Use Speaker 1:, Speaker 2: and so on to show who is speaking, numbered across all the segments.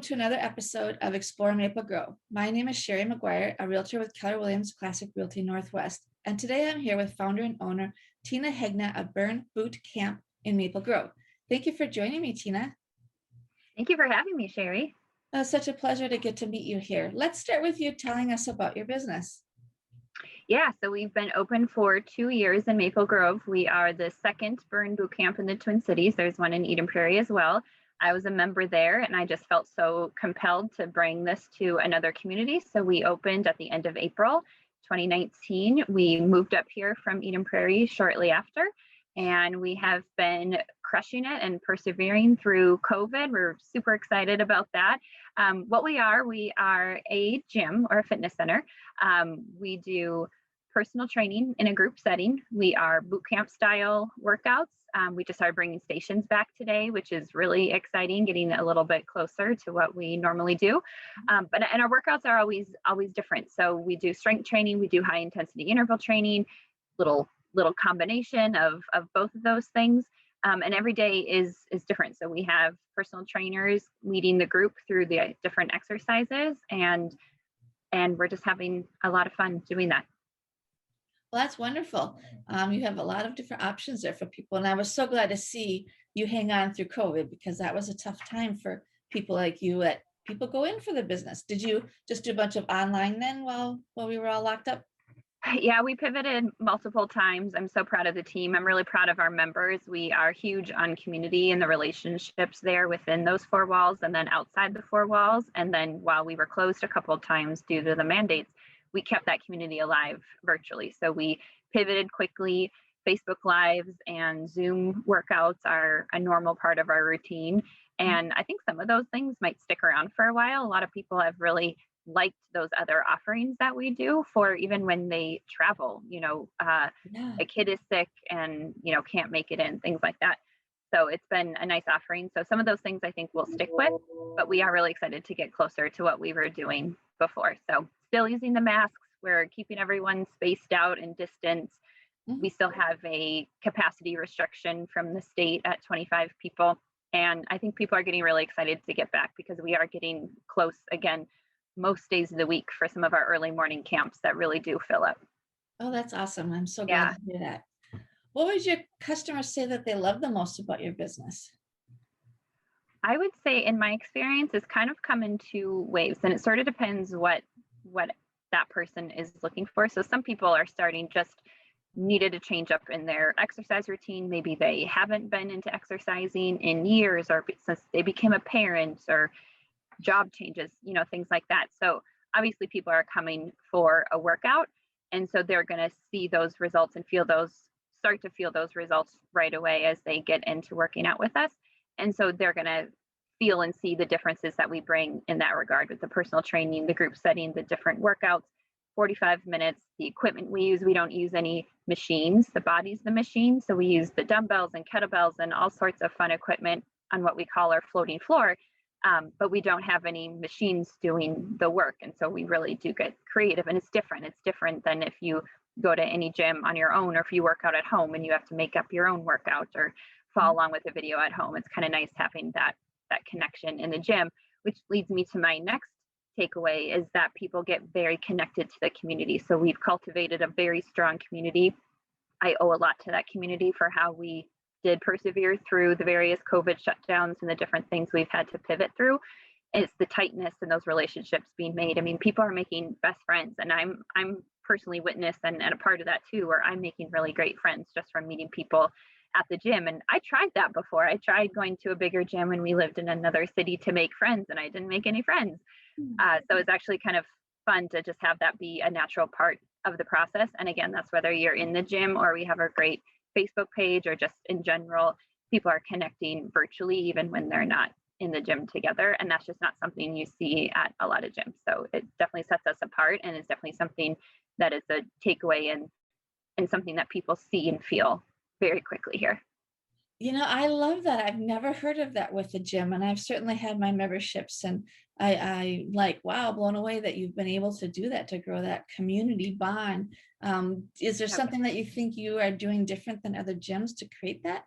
Speaker 1: to another episode of Explore Maple Grove. My name is Shari McGuire, a realtor with Keller Williams Classic Realty Northwest. And today I'm here with founder and owner Tina Hegna of Burn Boot Camp in Maple Grove. Thank you for joining me, Tina.
Speaker 2: Thank you for having me, Shari.
Speaker 1: Such a pleasure to get to meet you here. Let's start with you telling us about your business.
Speaker 2: Yeah, so we've been open for 2 years in Maple Grove. We are the second Burn Boot Camp in the Twin Cities. There's one in Eden Prairie as well. I was a member there, and I just felt so compelled to bring this to another community. So we opened at the end of April 2019. We moved up here from Eden Prairie shortly after, and we have been crushing it and persevering through COVID. We're super excited about that. What we are a gym or a fitness center. We do personal training in a group setting. We are boot camp style workouts. We just started bringing stations back today, which is really exciting, getting a little bit closer to what we normally do. But our workouts are always different. So we do strength training, we do high intensity interval training, little combination of both of those things. And every day is different. So we have personal trainers leading the group through the different exercises, and we're just having a lot of fun doing that.
Speaker 1: Well, that's wonderful. You have a lot of different options there for people. And I was so glad to see you hang on through COVID, because that was a tough time for people like you. People go in for the business. Did you just do a bunch of online then while we were all locked up?
Speaker 2: Yeah, we pivoted multiple times. I'm so proud of the team. I'm really proud of our members. We are huge on community and the relationships there within those four walls and then outside the four walls. And then while we were closed a couple of times due to the mandates, we kept that community alive virtually. So we pivoted quickly. Facebook Lives and Zoom workouts are a normal part of our routine. And I think some of those things might stick around for a while. A lot of people have really liked those other offerings that we do for even when they travel, a kid is sick and, can't make it in, things like that. So it's been a nice offering. So some of those things I think we'll stick with, but we are really excited to get closer to what we were doing before. So still using the masks, we're keeping everyone spaced out and distance. Mm-hmm. We still have a capacity restriction from the state at 25 people. And I think people are getting really excited to get back because we are getting close again most days of the week for some of our early morning camps that really do fill up.
Speaker 1: Oh, that's awesome. I'm so glad to hear that. What would your customers say that they love the most about your business?
Speaker 2: I would say in my experience it's kind of come in two waves, and it sort of depends what that person is looking for. So some people are just needed a change up in their exercise routine. Maybe they haven't been into exercising in years, or since they became a parent, or job changes, things like that. So obviously people are coming for a workout, and so they're going to see those results and start to feel those results right away as they get into working out with us. And so they're going to feel and see the differences that we bring in that regard with the personal training, the group setting, the different workouts, 45 minutes, the equipment we use. We don't use any machines. The body's the machine. So we use the dumbbells and kettlebells and all sorts of fun equipment on what we call our floating floor. But we don't have any machines doing the work. And so we really do get creative, and it's different. It's different than if you go to any gym on your own, or if you work out at home and you have to make up your own workout or follow along with a video at home. It's kind of nice having that connection in the gym, which leads me to my next takeaway is that people get very connected to the community. So we've cultivated a very strong community. I owe a lot to that community for how we did persevere through the various COVID shutdowns and the different things we've had to pivot through. It's the tightness and those relationships being made. I mean, people are making best friends, and I'm personally witness and a part of that too, where I'm making really great friends just from meeting people at the gym. And I tried that before. I tried going to a bigger gym when we lived in another city to make friends, and I didn't make any friends. So it's actually kind of fun to just have that be a natural part of the process. And again, that's whether you're in the gym or we have a great Facebook page, or just in general, people are connecting virtually even when they're not in the gym together. And that's just not something you see at a lot of gyms. So it definitely sets us apart, and it's definitely something that is a takeaway and something that people see and feel very quickly here.
Speaker 1: I love that. I've never heard of that with the gym, and I've certainly had my memberships, and I like, wow, blown away that you've been able to do that, to grow that community bond. Is there something that you think you are doing different than other gyms to create that?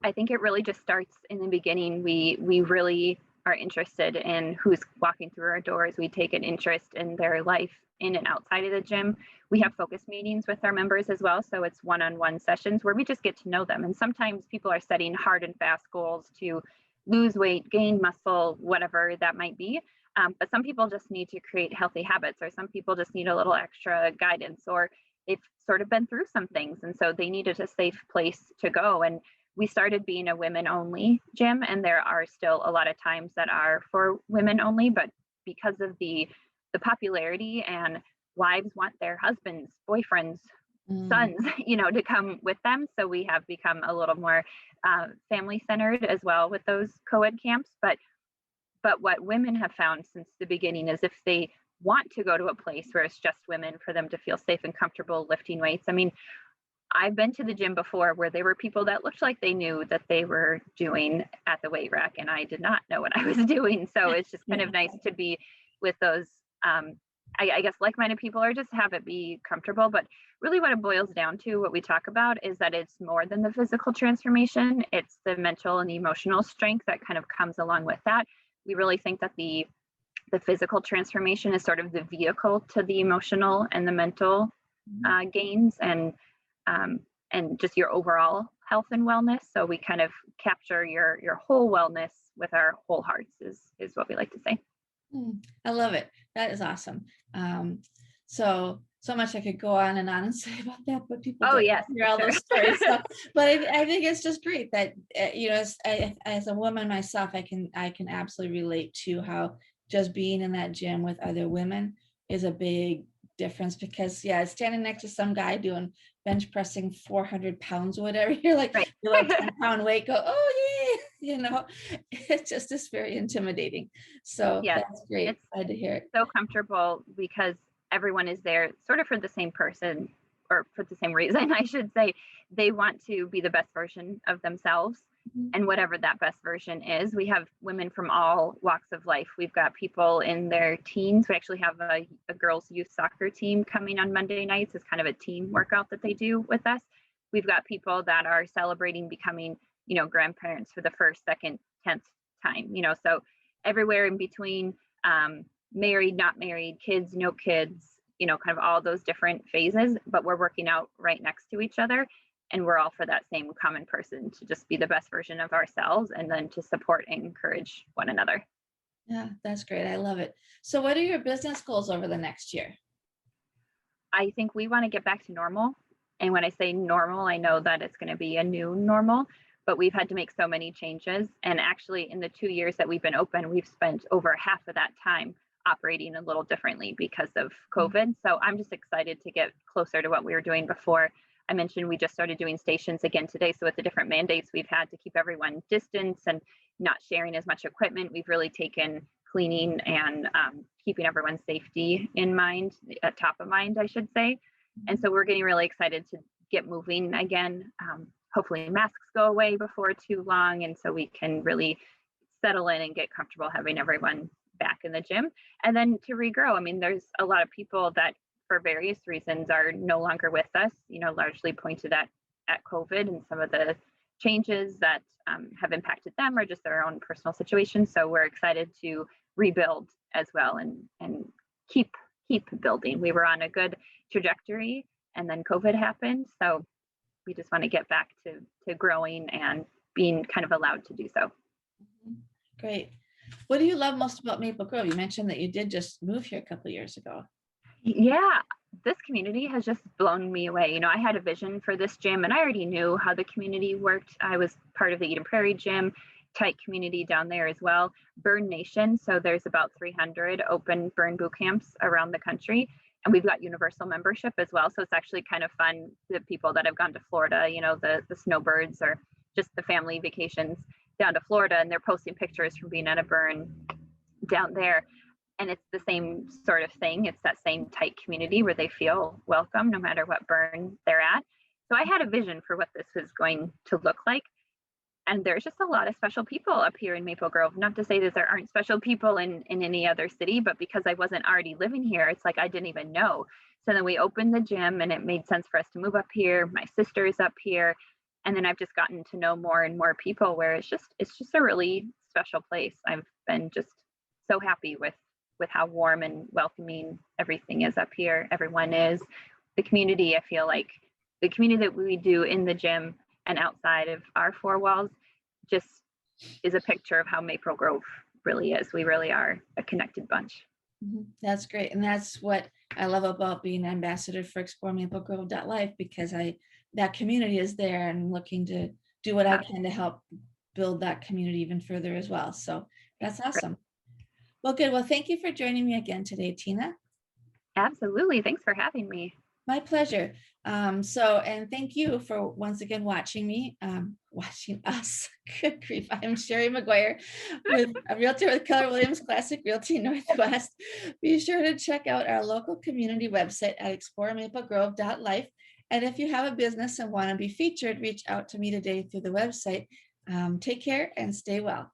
Speaker 2: I think it really just starts in the beginning. We really are interested in who's walking through our doors. We take an interest in their life in and outside of the gym. We have focus meetings with our members as well. So it's one-on-one sessions where we just get to know them. And sometimes people are setting hard and fast goals to lose weight, gain muscle, whatever that might be. But some people just need to create healthy habits, or some people just need a little extra guidance, or they've sort of been through some things. And so they needed a safe place to go. And we started being a women only gym, and there are still a lot of times that are for women only, but because of the popularity, and wives want their husbands, boyfriends, sons, to come with them. So we have become a little more family centered as well with those co-ed camps. But what women have found since the beginning is if they want to go to a place where it's just women, for them to feel safe and comfortable lifting weights. I mean, I've been to the gym before where there were people that looked like they knew that they were doing at the weight rack, and I did not know what I was doing. So it's just kind of nice to be with those, I guess, like-minded people, or just have it be comfortable. But really what it boils down to, what we talk about, is that it's more than the physical transformation. It's the mental and emotional strength that kind of comes along with that. We really think that the physical transformation is sort of the vehicle to the emotional and the mental gains, and just your overall health and wellness. So we kind of capture your whole wellness with our whole hearts is what we like to say.
Speaker 1: I love it. That is awesome. So much I could go on and say about that, but people don't hear all those stories. So, but I think it's just great that as a woman myself, I can absolutely relate to how just being in that gym with other women is a big difference, because standing next to some guy doing bench pressing 400 pounds or whatever, you're like, your little 10-pound weight, go, oh yeah, it just is very intimidating. So that's great.
Speaker 2: It's
Speaker 1: glad to hear it.
Speaker 2: So comfortable because everyone is there sort of for the same person, or for the same reason, I should say. They want to be the best version of themselves. And whatever that best version is. We have women from all walks of life. We've got people in their teens. We actually have a girls' youth soccer team coming on Monday nights. It's kind of a team workout that they do with us. We've got people that are celebrating becoming, grandparents for the first, second, 10th time, so everywhere in between, married, not married, kids, no kids, kind of all those different phases, but we're working out right next to each other. And we're all for that same common person, to just be the best version of ourselves, and then to support and encourage one another.
Speaker 1: Yeah, that's great. I love it. So what are your business goals over the next year?
Speaker 2: I think we want to get back to normal. And when I say normal, I know that it's going to be a new normal, but we've had to make so many changes. And actually, in the 2 years that we've been open, we've spent over half of that time operating a little differently because of COVID. So I'm just excited to get closer to what we were doing before. I mentioned we just started doing stations again today. So with the different mandates, we've had to keep everyone distance and not sharing as much equipment. We've really taken cleaning and keeping everyone's safety in mind, at top of mind, I should say. And so we're getting really excited to get moving again. Hopefully masks go away before too long. And so we can really settle in and get comfortable having everyone back in the gym. And then to regrow. I mean, there's a lot of people that for various reasons are no longer with us, largely pointed at COVID and some of the changes that have impacted them, or just their own personal situations. So we're excited to rebuild as well, and keep building. We were on a good trajectory, and then COVID happened. So we just want to get back to growing and being kind of allowed to do so.
Speaker 1: Great. What do you love most about Maple Grove? You mentioned that you did just move here a couple of years ago.
Speaker 2: Yeah, this community has just blown me away. I had a vision for this gym, and I already knew how the community worked. I was part of the Eden Prairie gym, tight community down there as well. Burn Nation, so there's about 300 open burn boot camps around the country, and we've got universal membership as well. So it's actually kind of fun, the people that have gone to Florida, the snowbirds, or just the family vacations down to Florida, and they're posting pictures from being at a burn down there. And it's the same sort of thing. It's that same tight community where they feel welcome no matter what burn they're at. So I had a vision for what this was going to look like. And there's just a lot of special people up here in Maple Grove. Not to say that there aren't special people in any other city, but because I wasn't already living here, it's like I didn't even know. So then we opened the gym, and it made sense for us to move up here. My sister's up here. And then I've just gotten to know more and more people, where it's just a really special place. I've been just so happy with how warm and welcoming everything is up here. Everyone is. The community, I feel like the community that we do in the gym and outside of our four walls just is a picture of how Maple Grove really is. We really are a connected bunch.
Speaker 1: That's great. And that's what I love about being ambassador for exploremaplegrove.life, because that community is there and looking to do what I can to help build that community even further as well. So that's awesome. Well, good. Well, thank you for joining me again today, Tina.
Speaker 2: Absolutely. Thanks for having me.
Speaker 1: My pleasure. And thank you for once again watching us. Good grief. I'm Shari McGuire, with a realtor with Keller Williams Classic Realty Northwest. Be sure to check out our local community website at exploremaplegrove.life. And if you have a business and want to be featured, reach out to me today through the website. Take care and stay well.